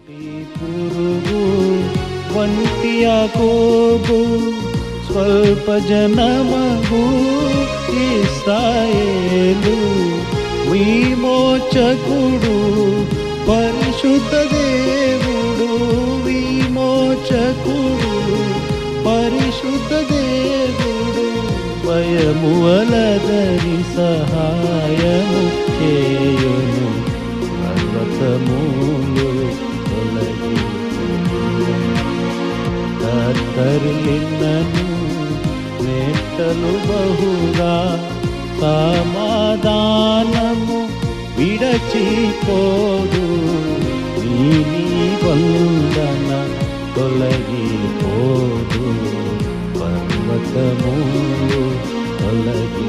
ఈ పురుగు వంటి యాకోబు స్వల్ప జనమగు ఇశ్రాయేలు విమోచకుడు పరిశుద్ధ దేవుడు విమోచకుడు పరిశుద్ధ దేవుడు భయము వలదని సహాయము చేయును పర్వతములు తొలగి కర్తరిలిన్నను వేట్టలు బహుగా సమాధానము విడచిపోదు నీ వందన తొలగిపోదు పర్వతము తొలగి